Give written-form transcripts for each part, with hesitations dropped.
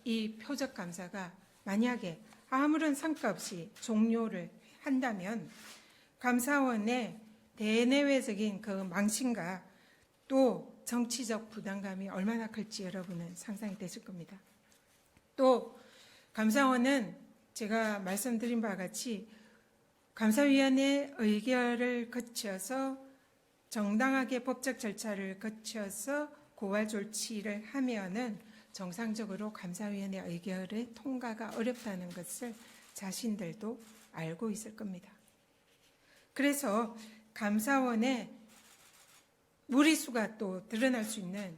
이 표적 감사가 만약에 아무런 성과 없이 종료를 한다면 감사원의 대내외적인 그 망신과 또 정치적 부담감이 얼마나 클지 여러분은 상상이 되실 겁니다. 또 감사원은 제가 말씀드린 바와 같이 감사위원회 의결을 거쳐서 정당하게 법적 절차를 거쳐서 고발 조치를 하면은 정상적으로 감사위원회 의결의 통과가 어렵다는 것을 자신들도 알고 있을 겁니다. 그래서 감사원의 무리수가 또 드러날 수 있는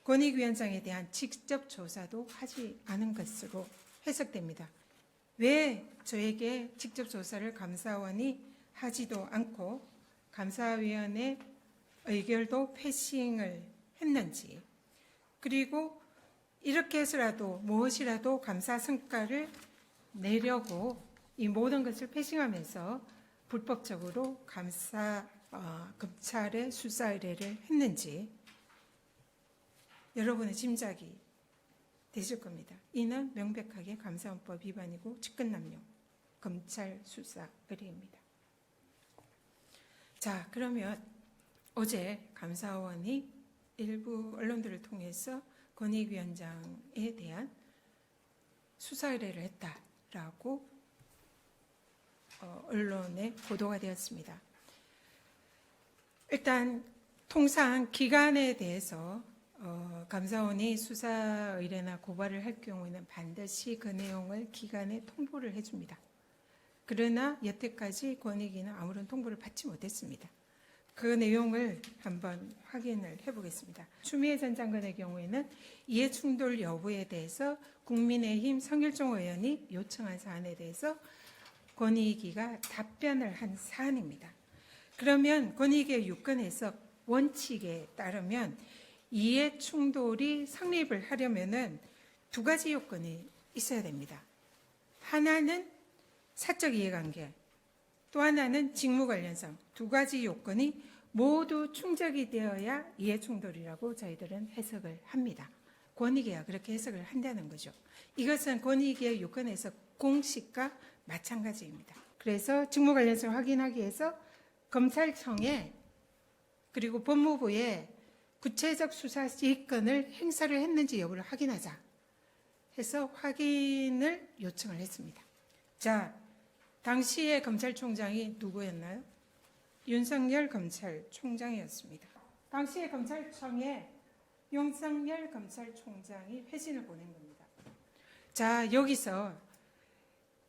권익위원장에 대한 직접 조사도 하지 않은 것으로 해석됩니다. 왜 저에게 직접 조사를 감사원이 하지도 않고 감사위원회 의결도 패싱을 했는지, 그리고 이렇게 해서라도 무엇이라도 감사 성과를 내려고 이 모든 것을 패싱하면서 불법적으로 검찰의 수사 의뢰를 했는지 여러분의 짐작이 되실 겁니다. 이는 명백하게 감사원법 위반이고 직권남용 검찰 수사 의뢰입니다. 자, 그러면 어제 감사원이 일부 언론들을 통해서 권익위원장에 대한 수사 의뢰를 했다라고 언론에 보도가 되었습니다. 일단 통상 기간에 대해서 감사원이 수사 의뢰나 고발을 할 경우에는 반드시 그 내용을 기관에 통보를 해줍니다. 그러나 여태까지 권익위는 아무런 통보를 받지 못했습니다. 그 내용을 한번 확인을 해보겠습니다. 추미애 전 장관의 경우에는 이해충돌 여부에 대해서 국민의힘 성일종 의원이 요청한 사안에 대해서 권익위가 답변을 한 사안입니다. 그러면 권익위의 유권 해석 원칙에 따르면 이해충돌이 성립을 하려면은 두 가지 요건이 있어야 됩니다. 하나는 사적 이해관계, 또 하나는 직무 관련성, 두 가지 요건이 모두 충족이 되어야 이해충돌이라고 저희들은 해석을 합니다. 권익위가 그렇게 해석을 한다는 거죠. 이것은 권익위의 요건 해석 공식과 마찬가지입니다. 그래서 직무 관련성을 확인하기 위해서 검찰청에 그리고 법무부에 구체적 수사 지휘권을 행사를 했는지 여부를 확인하자 해서 확인을 요청을 했습니다. 자, 당시의 검찰총장이 누구였나요? 윤석열 검찰총장이었습니다. 당시의 검찰청에 윤석열 검찰총장이 회신을 보낸 겁니다. 자, 여기서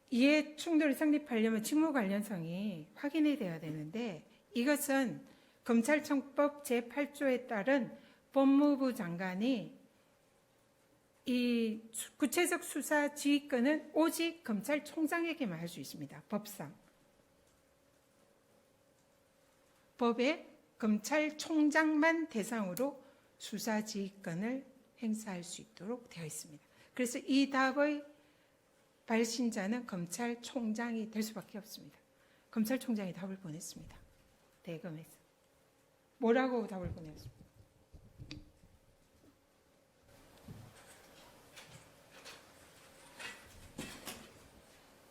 이해 충돌이 성립하려면 직무 관련성이 확인이 되어야 되는데 이것은 검찰청법 제8조에 따른 법무부 장관이 이 구체적 수사 지휘권은 오직 검찰총장에게만 할 수 있습니다. 법상. 법에 검찰총장만 대상으로 수사 지휘권을 행사할 수 있도록 되어 있습니다. 그래서 이 답의 발신자는 검찰총장이 될 수밖에 없습니다. 검찰총장이 답을 보냈습니다. 대검에서. 뭐라고 답을 보냈습니까?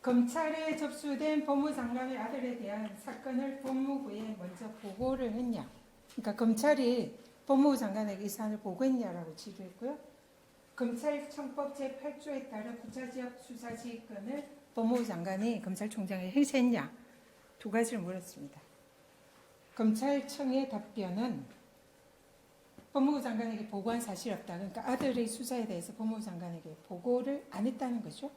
검찰에 접수된 법무장관의 아들에 대한 사건을 법무부에 먼저 보고를 했냐. 그러니까 검찰이 법무부 장관에게 이 사안을 보고했냐라고 지도했고요. 검찰청법 제8조에 따른 부차적 수사지휘권을 법무부 장관이 검찰총장에 행사했냐. 두 가지를 물었습니다. 검찰청의 답변은 법무부 장관에게 보고한 사실이 없다. 그러니까 아들의 수사에 대해서 법무부 장관에게 보고를 안 했다는 거죠.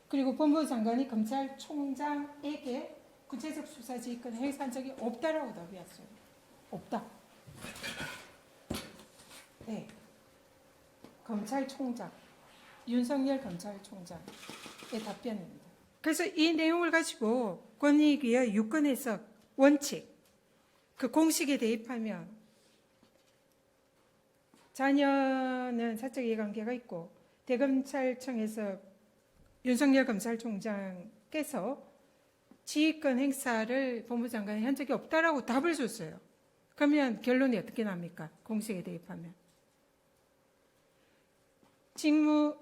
그리고 법무부 장관이 검찰총장에게 구체적 수사지휘권을 행사한 적이 없다라고 답이었어요. 없다. 네. 검찰총장, 윤석열 검찰총장의 답변입니다. 그래서 이 내용을 가지고 권익위의 유권 해석 원칙, 그 공식에 대입하면 자녀는 사적 이해관계가 있고 대검찰청에서 윤석열 검찰총장께서 지휘권 행사를 법무부 장관이 한 적이 없다라고 답을 줬어요. 그러면 결론이 어떻게 납니까? 공식에 대입하면. 직무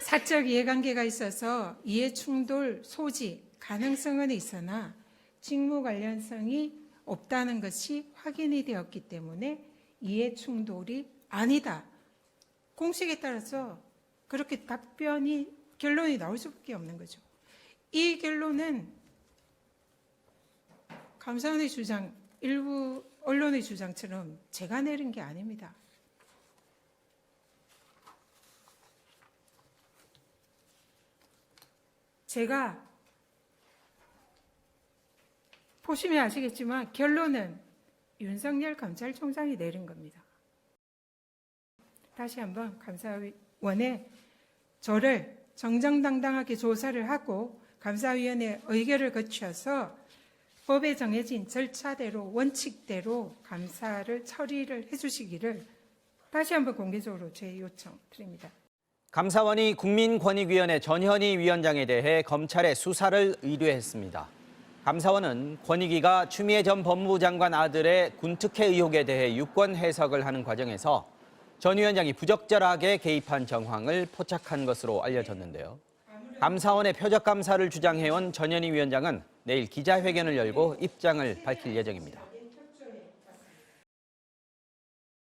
사적 이해관계가 있어서 이해충돌 소지 가능성은 있으나 직무 관련성이 없다는 것이 확인이 되었기 때문에 이해충돌이 아니다. 공식에 따라서 그렇게 결론이 나올 수밖에 없는 거죠. 이 결론은 감사원의 주장, 일부 언론의 주장처럼 제가 내린 게 아닙니다. 제가 보시면 아시겠지만 결론은 윤석열 검찰총장이 내린 겁니다. 다시 한번 감사원에 저를 정정당당하게 조사를 하고 감사위원회 의결을 거쳐서 법에 정해진 절차대로 원칙대로 감사를 처리를 해주시기를 다시 한번 공개적으로 제 요청드립니다. 감사원이 국민권익위원회 전현희 위원장에 대해 검찰에 수사를 의뢰했습니다. 감사원은 권익위가 추미애 전 법무부 장관 아들의 군특혜 의혹에 대해 유권 해석을 하는 과정에서 전 위원장이 부적절하게 개입한 정황을 포착한 것으로 알려졌는데요. 감사원의 표적 감사를 주장해온 전현희 위원장은 내일 기자회견을 열고 입장을 밝힐 예정입니다.